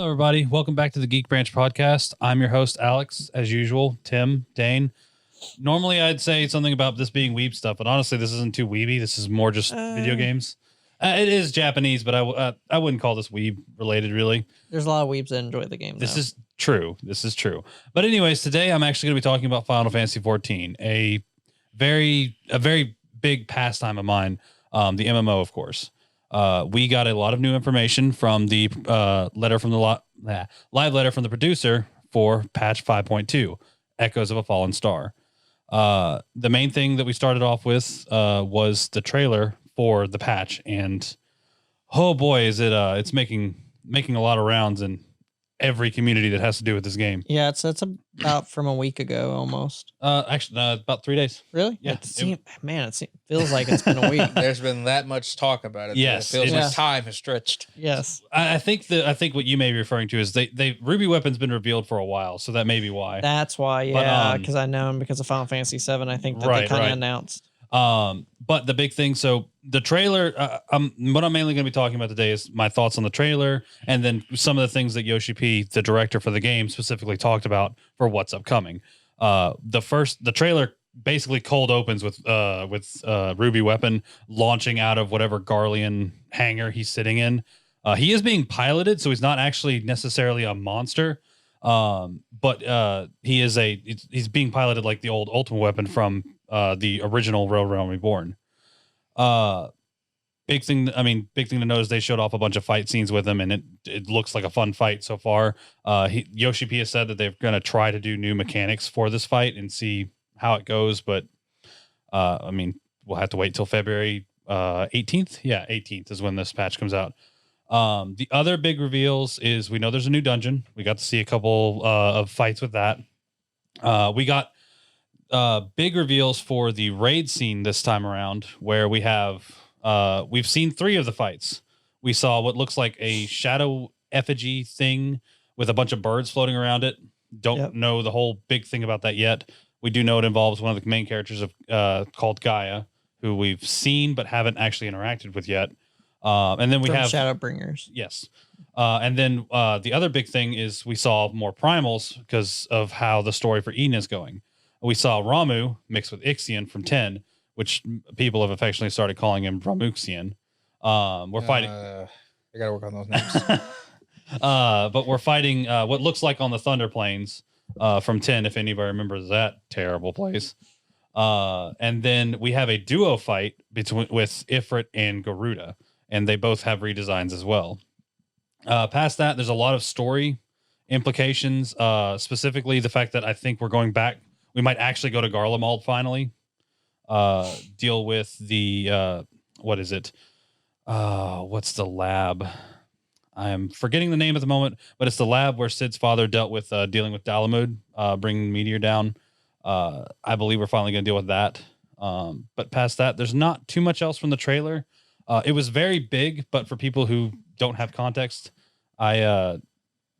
everybody. Welcome back to the Geek Branch podcast. I'm your host, Alex, as usual. Tim, Dane. Normally, I'd say something about this being weeb stuff, but honestly, this isn't too weeby. This is more just video games. It is Japanese, but I wouldn't call this weeb related, really. There's a lot of weebs that enjoy the game. This is true. This is true. But anyways, today I'm actually going to be talking about Final Fantasy XIV, a very big pastime of mine. The MMO, of course. We got a lot of new information from the letter from the live letter from the producer for patch 5.2, Echoes of a Fallen Star. The main thing that we started off with was the trailer for the patch, and oh boy, is it it's making a lot of rounds in every community that has to do with this game. Yeah, it's about from a week ago almost. Actually, about 3 days. Really? Yeah. It feels like it's been a week. There's been that much talk about it. Yes, It feels like time has stretched. Yes. I think what you may be referring to is they Ruby Weapon's been revealed for a while, so that may be why. That's why, yeah, because I know him because of Final Fantasy VII. I think that they kind of announced. But the big thing, so the trailer, what I'm mainly going to be talking about today is my thoughts on the trailer, and then some of the things that Yoshi P, the director for the game, specifically talked about for what's upcoming. The trailer basically cold opens with Ruby Weapon launching out of whatever Garlean hangar he's sitting in. He is being piloted, so he's not actually necessarily a monster. But he's being piloted like the old Ultimate Weapon from the original Realm Reborn. Big thing to note is they showed off a bunch of fight scenes with him, and it looks like a fun fight so far. Yoshi P has said that they're going to try to do new mechanics for this fight and see how it goes, but we'll have to wait till February 18th. Yeah, 18th is when this patch comes out. The other big reveals is we know there's a new dungeon. We got to see a couple of fights with that. We got big reveals for the raid scene this time around, where we've seen 3 of the fights. We saw what looks like a shadow effigy thing with a bunch of birds floating around it. Don't know the whole big thing about that yet. We do know it involves one of the main characters of called Gaia, who we've seen but haven't actually interacted with yet. And then we have Shadowbringers. Yes. And then the other big thing is we saw more primals because of how the story for Eden is going. We saw Ramu mixed with Ixion from 10, which people have affectionately started calling him Ramuxian. We're fighting. I gotta work on those names. But we're fighting what looks like on the Thunder Plains from 10, if anybody remembers that terrible place. And then we have a duo fight with Ifrit and Garuda, and they both have redesigns as well. Past that, there's a lot of story implications, specifically the fact that I think we're going back. We might actually go to Garlemald finally. Deal with the what is it? What's the lab? I am forgetting the name at the moment, but it's the lab where Sid's father dealt with dealing with Dalamud, bringing Meteor down. I believe we're finally going to deal with that. But past that, there's not too much else from the trailer. It was very big, but for people who don't have context, I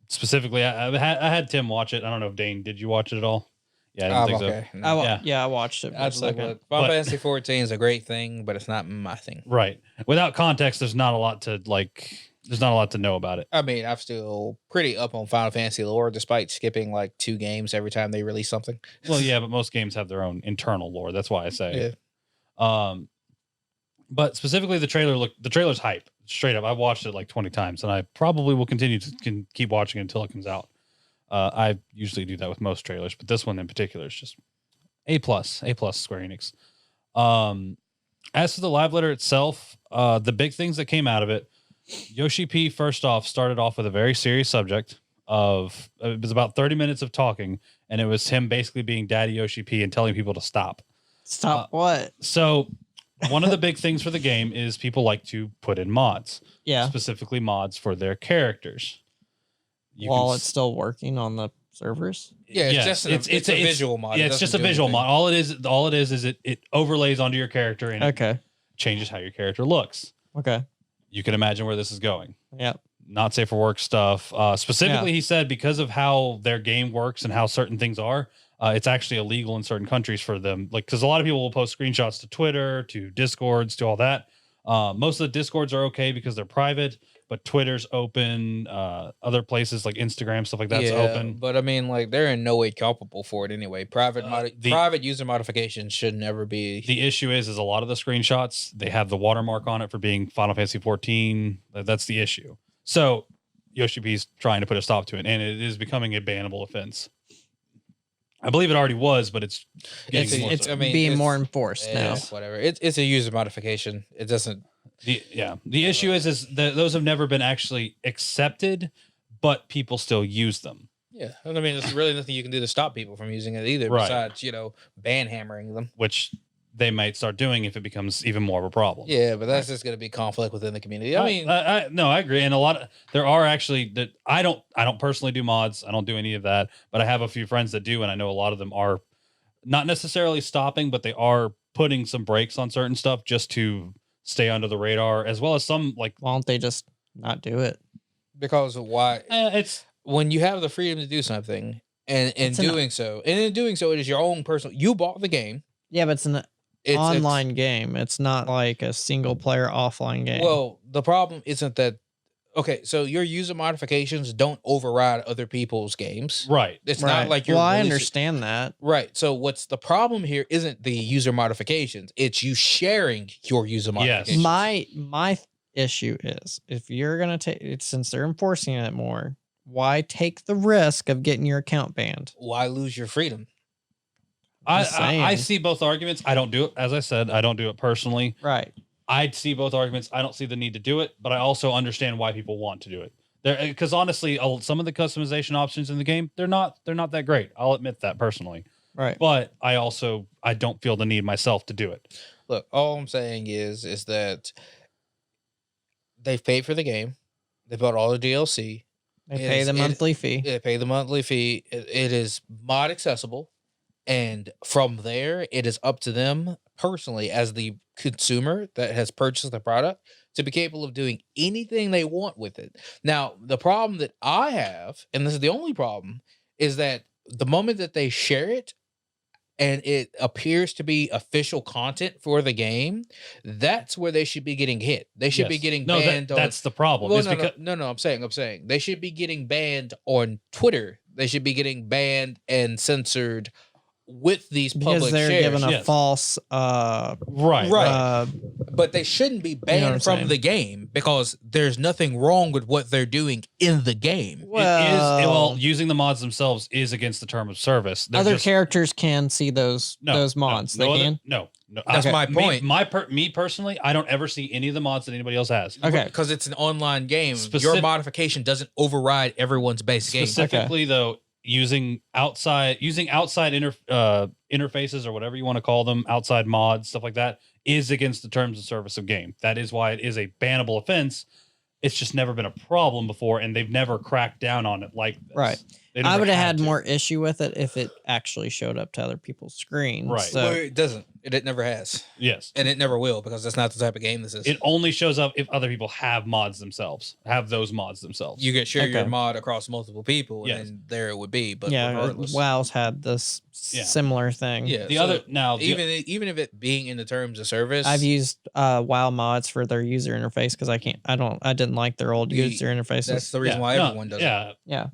specifically I had Tim watch it. I don't know if Dane, did you watch it at all? Yeah, I don't think okay. so. No. I watched it for a second. Final Fantasy 14 is a great thing, but it's not my thing. Right. Without context, there's not a lot to know about it. I mean, I'm still pretty up on Final Fantasy lore, despite skipping like 2 games every time they release something. Well, yeah, but most games have their own internal lore. That's why I say. Yeah. But specifically, the trailer's hype. Straight up, I've watched it like 20 times, and I probably will continue to keep watching it until it comes out. I usually do that with most trailers, but this one in particular is just A+, Square Enix. As for the live letter itself, the big things that came out of it, Yoshi P first off started off with a very serious subject of, it was about 30 minutes of talking, and it was him basically being Daddy Yoshi P and telling people to stop. Stop what? So one of the big things for the game is people like to put in mods. Yeah. Specifically mods for their characters. While it's still working on the servers. Yeah, it's a visual mod. Yeah, it's just a visual mod. All it is it overlays onto your character and changes how your character looks. Okay. You can imagine where this is going. Yeah. Not safe for work stuff. Specifically, he said because of how their game works and how certain things are, it's actually illegal in certain countries for them. Like, because a lot of people will post screenshots to Twitter, to Discords, to all that. Most of the Discords are okay because they're private. but Twitter's open. Other places like Instagram, stuff like that's open. But I mean, like they're in no way culpable for it anyway. Private user modifications should never be. The issue is a lot of the screenshots they have the watermark on it for being Final Fantasy 14. That's the issue. So Yoshi P's trying to put a stop to it, and it is becoming a bannable offense. I believe it already was, but it's being more enforced now. Whatever. It's a user modification. It doesn't. The issue is that those have never been actually accepted, but people still use them. Yeah, I mean, there's really nothing you can do to stop people from using it either, besides ban hammering them, which they might start doing if it becomes even more of a problem. Yeah, but that's just going to be conflict within the community. I agree, and there are actually that I don't personally do mods. I don't do any of that, but I have a few friends that do, and I know a lot of them are not necessarily stopping, but they are putting some brakes on certain stuff just to stay under the radar, as well as some like. Why don't they just not do it? Because why? It's when you have the freedom to do something, and in doing so, it is your own personal. You bought the game. Yeah, but it's an online game. It's not like a single player offline game. Well, the problem isn't that. Okay, so your user modifications don't override other people's games. Right. It's not like you're. Well, I understand that. Right. So what's the problem here isn't the user modifications. It's you sharing your user modifications. My issue is if you're going to take it, since they're enforcing it more, why take the risk of getting your account banned? Why lose your freedom? I see both arguments. I don't do it. As I said, I don't do it personally. Right. I see both arguments. I don't see the need to do it, but I also understand why people want to do it. Because honestly, some of the customization options in the game, they're not that great. I'll admit that personally. Right. But I don't feel the need myself to do it. Look, all I'm saying is that they've paid for the game. They bought all the DLC. They pay the monthly fee. They pay the monthly fee. It is mod accessible. And from there, it is up to them personally as the consumer that has purchased the product to be capable of doing anything they want with it. Now, the problem that I have, and this is the only problem, is that the moment that they share it and it appears to be official content for the game, that's where they should be getting hit. They should be getting banned. That's the problem. Well, no. I'm saying they should be getting banned on Twitter. They should be getting banned and censored with these public because they're shares. given a false right. But they shouldn't be banned from the game because there's nothing wrong with what they're doing in the game. Well, using the mods themselves is against the term of service. Other characters can see those mods. No. That's my point. Me personally, I don't ever see any of the mods that anybody else has. Okay, because it's an online game. Your modification doesn't override everyone's base game. Specifically, though. Using outside interfaces or whatever you want to call them, outside mods, stuff like that, is against the terms of service of game. That is why it is a bannable offense. It's just never been a problem before, and they've never cracked down on it like this. Right. I would have had more issue with it if it actually showed up to other people's screens. Right. So. Well, it doesn't. It never has. Yes. And it never will because that's not the type of game this is. It only shows up if other people have those mods themselves. You can share your mod across multiple people, and there it would be. But regardless. WoW's had this similar thing. Yeah. Even if it being in the terms of service, I've used WoW mods for their user interface because I didn't like their old user interfaces. That's the reason why everyone does it. Yeah.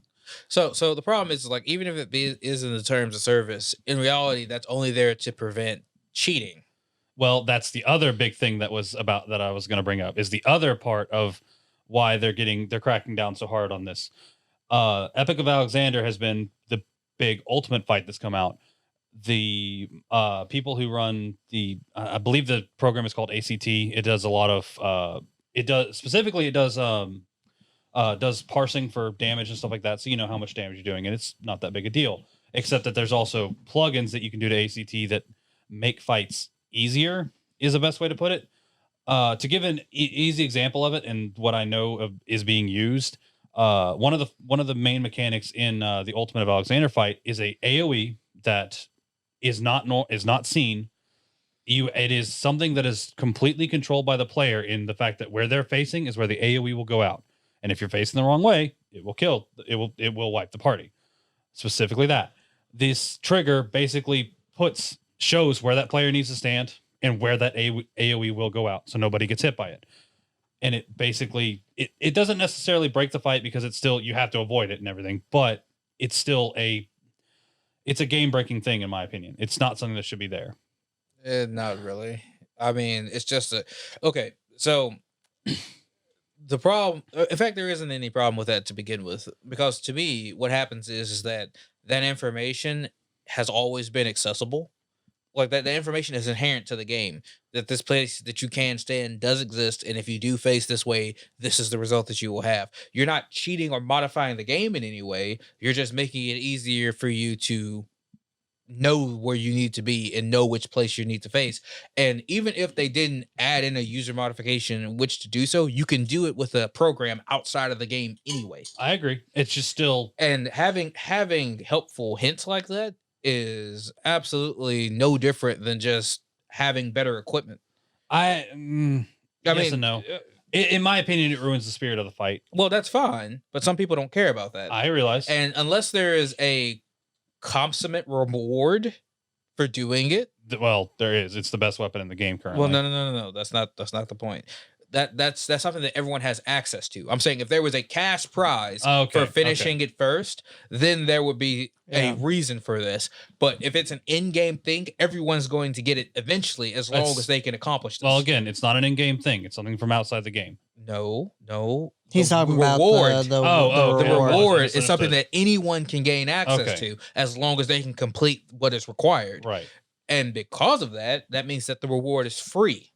So the problem is like even if it is in the terms of service, in reality, that's only there to prevent cheating. Well, that's the other big thing that I was going to bring up is the other part of why they're cracking down so hard on this. Epic of Alexander has been the big ultimate fight that's come out. The people who run I believe the program is called ACT. It does a lot of does parsing for damage and stuff like that, so you know how much damage you're doing, and it's not that big a deal. Except that there's also plugins that you can do to ACT that make fights easier, is the best way to put it. To give an easy example of it, and what I know of is being used, one of the main mechanics in the Ultimate of Alexander fight is a AOE that is not seen. It is something that is completely controlled by the player in the fact that where they're facing is where the AOE will go out. And if you're facing the wrong way, it will wipe the party. Specifically that. This trigger basically shows where that player needs to stand and where that AOE will go out, so nobody gets hit by it. and it basically it doesn't necessarily break the fight because it's still you have to avoid it and everything, but it's still it's a game breaking thing in my opinion. It's not something that should be there. Not really. I mean, it's just okay. So the problem, in fact, there isn't any problem with that to begin with, because to me, what happens is that information has always been accessible. Like that, the information is inherent to the game, that this place that you can stay in does exist, and if you do face this way, this is the result that you will have. You're not cheating or modifying the game in any way. You're just making it easier for you to know where you need to be and know which place you need to face. And even if they didn't add in a user modification in which to do so, you can do it with a program outside of the game anyway. I agree. It's just still, and having helpful hints like that is absolutely no different than just having better equipment. I I mean, no. In my opinion, it ruins the spirit of the fight. Well, that's fine, but some people don't care about that. I realize. And unless there is a consummate reward for doing it, well, there is. It's the best weapon in the game currently. Well, no. That's not the point. That's something that everyone has access to. I'm saying if there was a cash prize for finishing it first, then there would be a reason for this. But if it's an in-game thing, everyone's going to get it eventually, as long as they can accomplish this. Well, again, it's not an in-game thing. It's something from outside the game. No. He's talking about the reward is something that anyone can gain access to, as long as they can complete what is required. Right. And because of that, that means that the reward is free.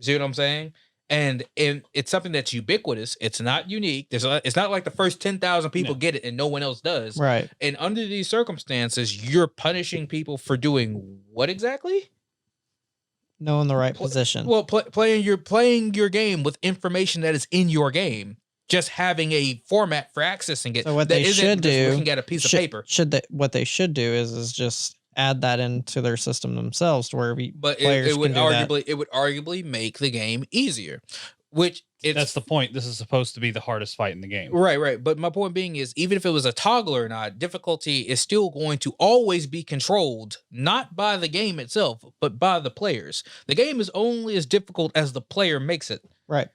See what I'm saying? And it's something that's ubiquitous. It's not unique. It's not like the first 10,000 people get it and no one else does. Right. And under these circumstances, you're punishing people for doing what exactly? Knowing the right position. Well, playing your game with information that is in your game. Just having a format for accessing it. So what they should do, looking at a piece of paper. What they should do is just add that into their system themselves, to where it would arguably make the game easier. That's the point. This is supposed to be the hardest fight in the game. Right. But my point being is, even if it was a toggle or not, difficulty is still going to always be controlled, not by the game itself, but by the players. The game is only as difficult as the player makes it. Right.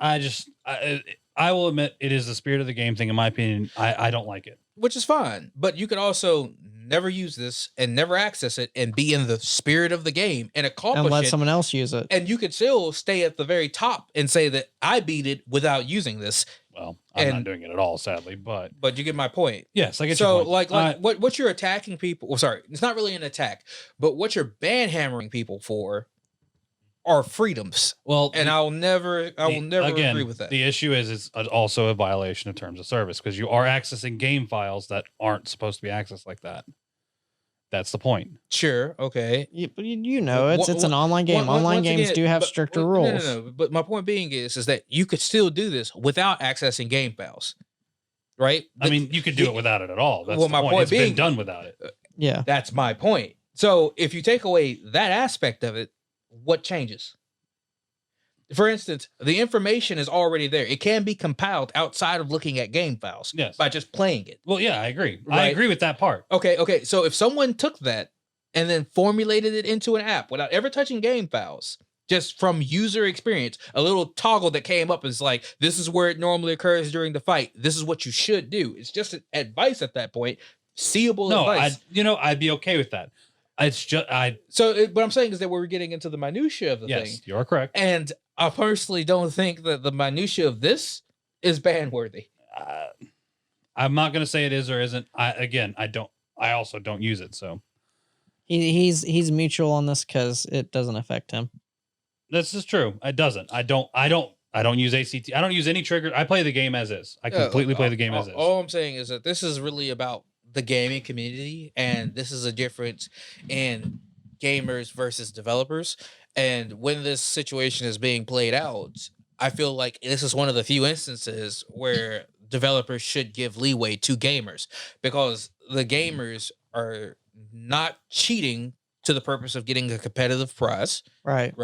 I will admit it is the spirit of the game thing. In my opinion, I don't like it. Which is fine. But you could also never use this and never access it and be in the spirit of the game and accomplish it. And let someone else use it. And you could still stay at the very top and say that I beat it without using this. Well, I'm not doing it at all, sadly, but you get my point. Yes, I get your point. So what you're attacking people, well, sorry, it's not really an attack, but what you're banhammering people for are freedoms. Well, and I will never agree with that. The issue is it's also a violation of terms of service, because you are accessing game files that aren't supposed to be accessed like that. That's the point. Sure. Okay. But it's an online game. Online games do have stricter rules. No. But my point being is that you could still do this without accessing game files, right? I mean, you could do it without it at all. That's the point. It's been done without it. Yeah. That's my point. So if you take away that aspect of it, what changes? For instance, the information is already there. It can be compiled outside of looking at game files by just playing it. Well, yeah, I agree. Right? I agree with that part. Okay. So if someone took that and then formulated it into an app without ever touching game files, just from user experience, a little toggle that came up is like, this is where it normally occurs during the fight. This is what you should do. It's just advice at that point. Seeable advice. I'd be okay with that. It's just So what I'm saying is that we're getting into the minutia of the thing. Yes, you're correct. And I personally don't think that the minutia of this is ban worthy. I'm not going to say it is or isn't. I also don't use it. So he's mutual on this because it doesn't affect him. This is true. It doesn't. I don't use ACT. I don't use any trigger. I play the game as is. I completely play the game as is. All I'm saying is that this is really about the gaming community, and this is a difference in gamers versus developers. And when this situation is being played out, I feel like this is one of the few instances where developers should give leeway to gamers, because the gamers are not cheating to the purpose of getting a competitive prize. Right.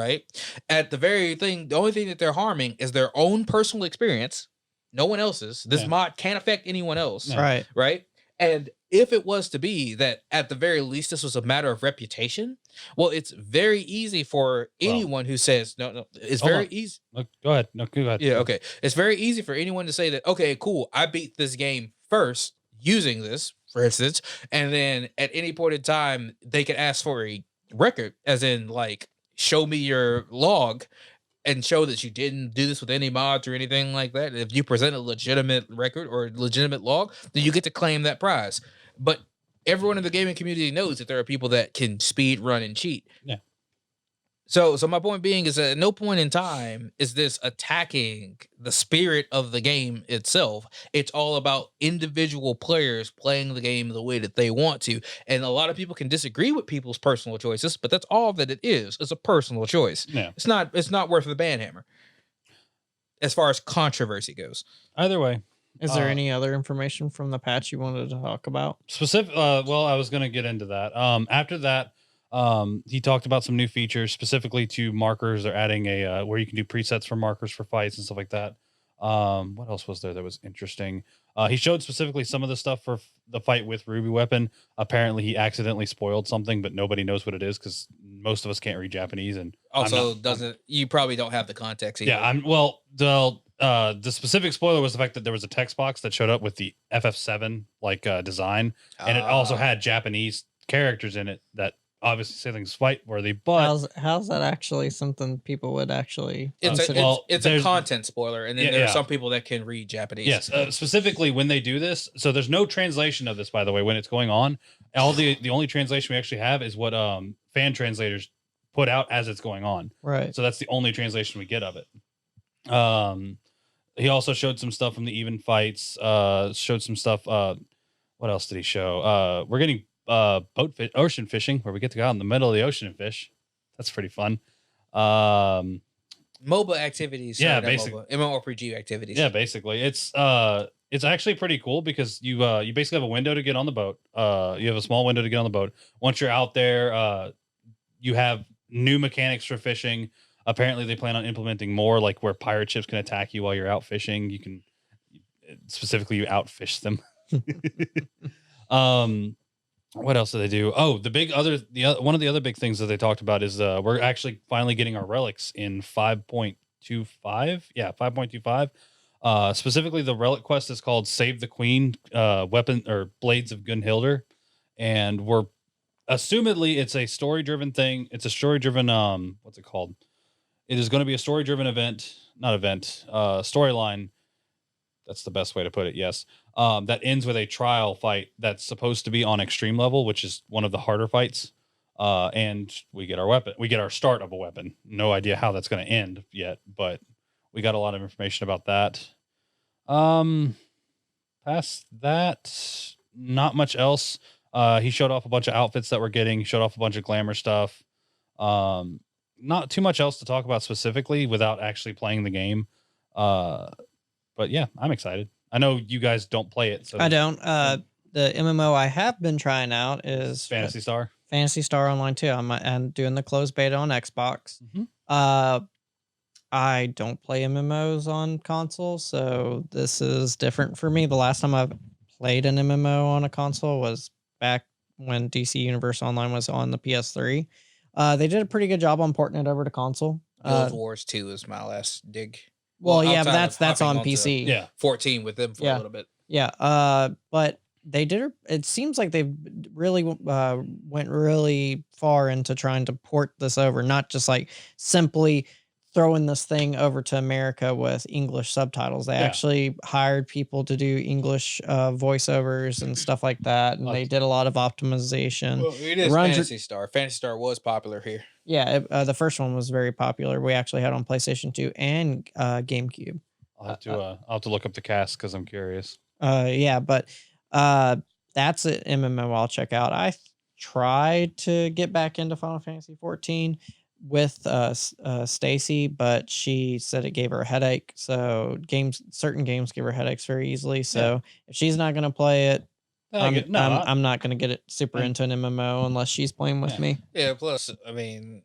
The only thing that they're harming is their own personal experience, no one else's. This mod can't affect anyone else. Right. And if it was to be that at the very least this was a matter of reputation, well, it's very easy for anyone who says no, it's Hold very on. easy. Look, go ahead. No, go ahead. Yeah, okay. It's very easy for anyone to say that, okay, cool, I beat this game first using this, for instance, and then at any point in time, they can ask for a record, as in, like, show me your log and show that you didn't do this with any mods or anything like that. If you present a legitimate record or legitimate log, then you get to claim that prize. But everyone in the gaming community knows that there are people that can speed run and cheat. Yeah. So my point being is that at no point in time is this attacking the spirit of the game itself. It's all about individual players playing the game the way that they want to. And a lot of people can disagree with people's personal choices, but that's all that it is. It's a personal choice. Yeah. It's not worth the banhammer as far as controversy goes. Either way. Is there any other information from the patch you wanted to talk about? Specific. Well, I was going to get into that. After that, he talked about some new features specifically to markers. They're adding a where you can do presets for markers for fights and stuff like that. What else was there that was interesting? He showed specifically some of the stuff for the fight with Ruby Weapon. Apparently, he accidentally spoiled something, but nobody knows what it is because most of us can't read Japanese. And Also, you probably don't have the context either. Yeah, the specific spoiler was the fact that there was a text box that showed up with the FF7 design, and it also had Japanese characters in it that obviously say things fight worthy. But how's that actually something people would actually? It's a content spoiler, and then there are some people that can read Japanese. Yes, specifically when they do this. So there's no translation of this, by the way, when it's going on. All the only translation we actually have is what fan translators put out as it's going on. Right. So that's the only translation we get of it. He also showed some stuff from the even fights. Showed some stuff. What else did he show? We're getting ocean fishing, where we get to go out in the middle of the ocean and fish. That's pretty fun. MOBA activities. Yeah, basically MMORPG activities. Yeah, basically, it's actually pretty cool because you basically have a window to get on the boat. You have a small window to get on the boat. Once you're out there, you have new mechanics for fishing. Apparently, they plan on implementing more, like where pirate ships can attack you while you're out fishing. You can specifically you outfish them. What else do they do? Oh, one of the other big things that they talked about is we're actually finally getting our relics in 5.25. Yeah, 5.25. Specifically, the relic quest is called "Save the Queen," weapon or blades of Gunhildr, and we're assumedly it's a story-driven thing. It's a story-driven what's it called? It is going to be a story-driven storyline. That's the best way to put it. Yes. That ends with a trial fight that's supposed to be on extreme level, which is one of the harder fights. And we get our weapon. We get our start of a weapon. No idea how that's going to end yet, but we got a lot of information about that. Past that, not much else. He showed off a bunch of outfits that we're getting. He showed off a bunch of glamour stuff. Not too much else to talk about specifically without actually playing the game. But yeah, I'm excited. I know you guys don't play it. So I don't. The MMO I have been trying out is Fantasy Star. Fantasy Star Online 2. I'm doing the closed beta on Xbox. Mm-hmm. I don't play MMOs on console, so this is different for me. The last time I've played an MMO on a console was back when DC Universe Online was on the PS3. They did a pretty good job on porting it over to console. Guild Wars 2 is my last dig. Well, yeah, but that's on PC. Yeah, 14 with them for a little bit. Yeah. But they did. It seems like they've really went really far into trying to port this over, not just like simply throwing this thing over to America with English subtitles. They actually hired people to do English voiceovers and stuff like that, and they did a lot of optimization. Well, it is Fantasy Star. Fantasy Star was popular here. Yeah, the first one was very popular. We actually had it on PlayStation 2 and GameCube. I'll have to look up the cast because I'm curious. Yeah, but that's an MMO I'll check out. I tried to get back into Final Fantasy 14 with Stacy, but she said it gave her a headache. So certain games give her headaches very easily. So if she's not going to play it, I'm not going to get it super into an MMO unless she's playing with me. Yeah, plus, I mean,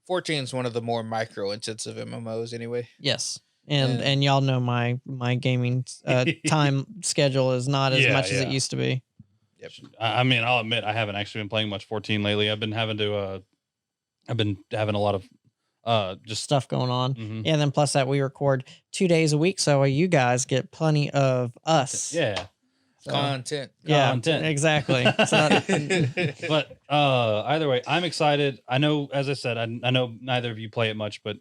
14 is one of the more micro-intensive MMOs anyway. Yes. And y'all know my gaming time schedule is not as much as it used to be. Yep. I mean, I'll admit I haven't actually been playing much 14 lately. I've been having a lot of just Stuff going on. mhm. Yeah, and then plus that we record 2 days a week, so you guys get plenty of us. Yeah. So, Content. yeah, Content. exactly. So, But either way, I'm excited. I know, as I said, I know neither of you play it much, but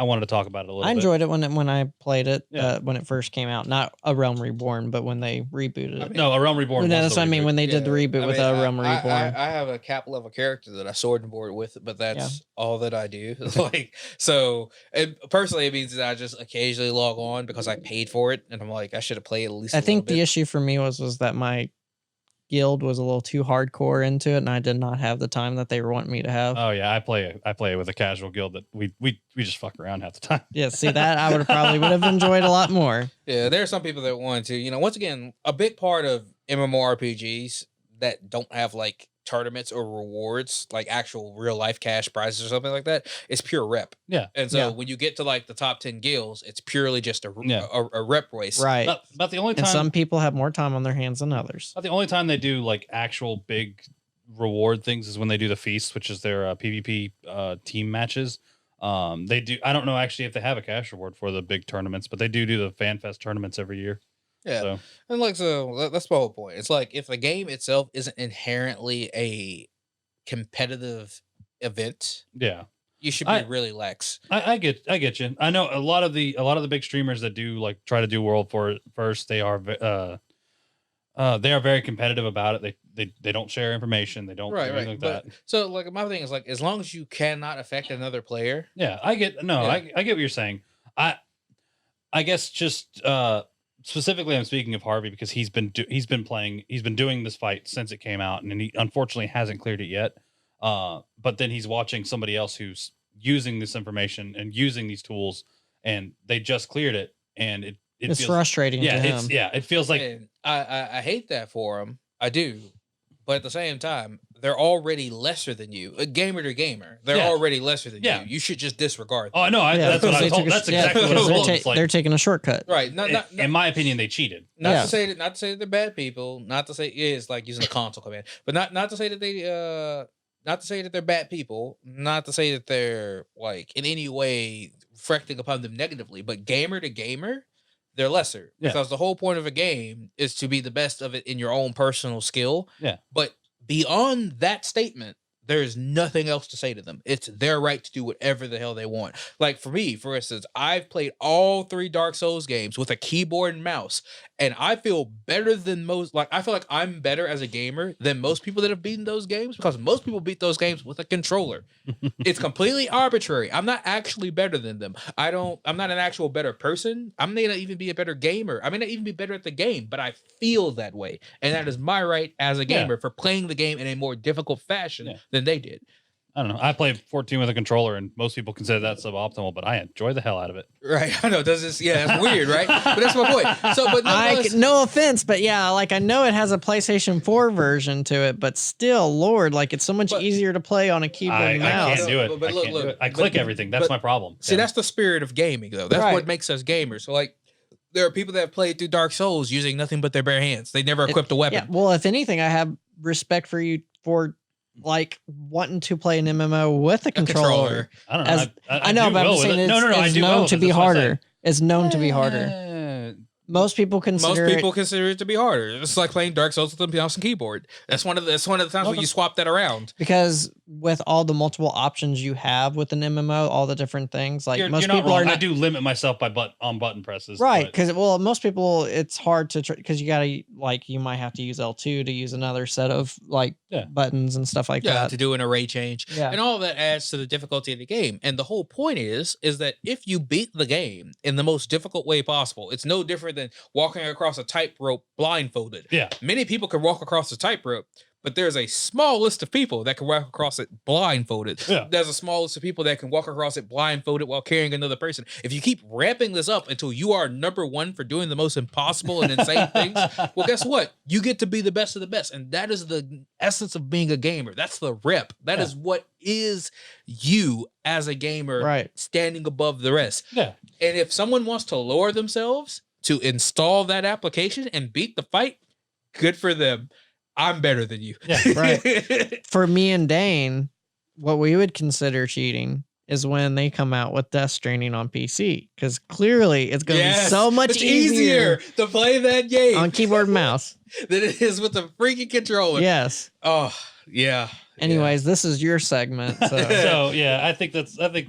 I wanted to talk about it a little I bit. enjoyed it when I played it Yeah. when it first came out. Not A Realm Reborn, but when they rebooted it. I mean, No, A Realm Reborn. No, was that's the what I mean reboot. when they did the Yeah, reboot I with mean, A Realm Reborn. I have a cap level character that I sword and board with, but that's all that I do. Like, so personally, it means that I just occasionally log on because I paid for it, and I'm like, I should have played at least. I a think little the bit. issue for me was that my guild was a little too hardcore into it, and I did not have the time that they were wanting me to have. Oh yeah, I play with a casual guild that we just fuck around half the time. Yeah, see that I would have enjoyed a lot more. Yeah, there are some people that want to. Once again, a big part of MMORPGs that don't have like tournaments or rewards, like actual real life cash prizes or something like that, is pure rep. Yeah. And so Yeah. when you get to like the top 10 guilds, it's purely just Yeah. a rep race. Right. About the only time And some people have more time on their hands than others. about the only time they do like actual big reward things is when they do the feast, which is their PvP team matches. They do. I don't know actually if they have a cash reward for the big tournaments, but they do the FanFest tournaments every year. Yeah. So And like, so that's the whole point. It's like if the game itself isn't inherently a competitive event, yeah, you should be really lax. I get you. I know a lot of the big streamers that do like try to do world for first. They are very competitive about it. They don't share information. They don't do anything like that. So like my thing is like as long as you cannot affect another player. Yeah, I get what you're saying. I guess just specifically I'm speaking of Harvey because he's been doing this fight since it came out and he unfortunately hasn't cleared it yet. But then he's watching somebody else who's using this information and using these tools and they just cleared it and it It's feels frustrating to him. it feels like And I hate that for him. I do. But at the same time, they're already lesser than you. A gamer to gamer, they're Yeah. already lesser than Yeah. you. You should just disregard oh them. no, that's what I they told. took a- That's yeah, exactly what I because told they're, him. It's like, they're taking a shortcut. Right. in my opinion, they cheated. Not Yeah. to say that they're bad people. Not to say it's like using a console command, but not to say that they not to say that they're bad people. Not to say that they're like in any way reflecting upon them negatively. But gamer to gamer, they're lesser Yeah. because the whole point of a game is to be the best of it in your own personal skill. Yeah. But beyond that statement, there is nothing else to say to them. It's their right to do whatever the hell they want. Like for me, for instance, I've played all 3 Dark Souls games with a keyboard and mouse, and I feel better than most. Like I feel like I'm better as a gamer than most people that have beaten those games because most people beat those games with a controller. It's completely arbitrary. I'm not actually better than them. I'm not an actual better person. I may not even be a better gamer. I may not even be better at the game, but I feel that way. And that is my right as a gamer for playing the game in a more difficult fashion than they did. I don't know. I play 14 with a controller, and most people consider that suboptimal, but I enjoy the hell out of it. Right. I know. That's weird, right? But that's my point. So, but nonetheless, No offense, but yeah, like I know it has a PlayStation 4 version to it, but still, Lord, like it's so much easier to play on a keyboard and I mouse. can't do it. But I look, can't do look, it. I click but- everything. That's but- my problem. see, that's the spirit of gaming, though. That's Right. what makes us gamers. So, like, there are people that have played through Dark Souls using nothing but their bare hands. They never equipped a weapon. Yeah, well, if anything, I have respect for you for like wanting to play an MMO with a controller. I don't know. As- I know, do but I'm well with saying it. it's, No, I it's do well known with to it. be That's what I'm saying. harder. It's known to be harder. Most people consider Most people consider it to be harder. It's like playing Dark Souls with a mouse and keyboard. That's one of the times when you swap that around. because with all the multiple options you have with an MMO, all the different things, like You're most not people wrong. are not I do limit myself by button presses. right. but- Because most people, it's hard to because you gotta like you might have to use L2 to use another set of like Yeah. buttons and stuff like Yeah, that. to do an array change. Yeah. And all of that adds to the difficulty of the game. And the whole point is that if you beat the game in the most difficult way possible, it's no different than walking across a tightrope blindfolded. Yeah. Many people can walk across a tightrope, but there's a small list of people that can walk across it blindfolded. Yeah. There's a small list of people that can walk across it blindfolded while carrying another person. If you keep ramping this up until you are number one for doing the most impossible and insane things, well, guess what? You get to be the best of the best. And that is the essence of being a gamer. That's the rep. That is what is you as a gamer Right. standing above the rest. Yeah. And if someone wants to lower themselves to install that application and beat the fight, good for them. I'm better than you. Yeah, right. For me and Dane, what we would consider cheating is when they come out with Death Stranding on PC, because clearly it's going to be so much it's easier to play that game on keyboard and mouse than it is with the freaking controller. Yes. Oh, yeah. Anyways, this is your segment. So, So yeah, I think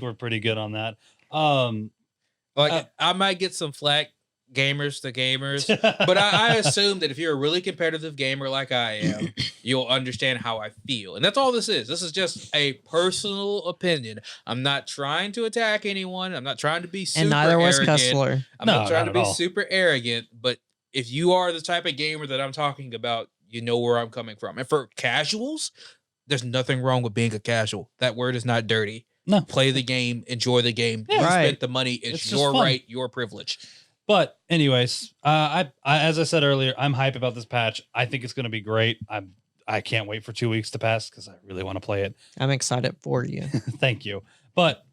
we're pretty good on that. I might get some flack, gamers to gamers, but I assume that if you're a really competitive gamer like I am, you'll understand how I feel. And that's all this is. This is just a personal opinion. I'm not trying to attack anyone. I'm not trying to be super and neither was arrogant. Kessler. I'm not trying not to at be all. super arrogant, but if you are the type of gamer that I'm talking about, you know where I'm coming from. And for casuals, there's nothing wrong with being a casual. That word is not dirty. No. Play the game, enjoy the game. Yeah, you right. spent the money. It's just your fun. right, your privilege. But anyways, I as I said earlier, I'm hype about this patch. I think it's going to be great. I can't wait for 2 weeks to pass because I really want to play it. I'm excited for you. Thank you. But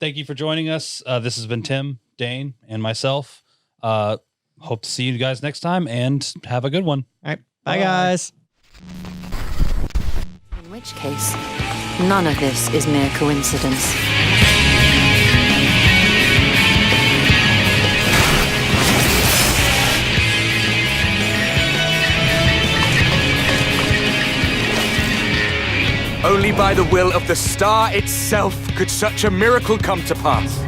thank you for joining us. This has been Tim, Dane, and myself. Hope to see you guys next time and have a good one. All right. Bye, guys. In which case, none of this is mere coincidence. Only by the will of the star itself could such a miracle come to pass.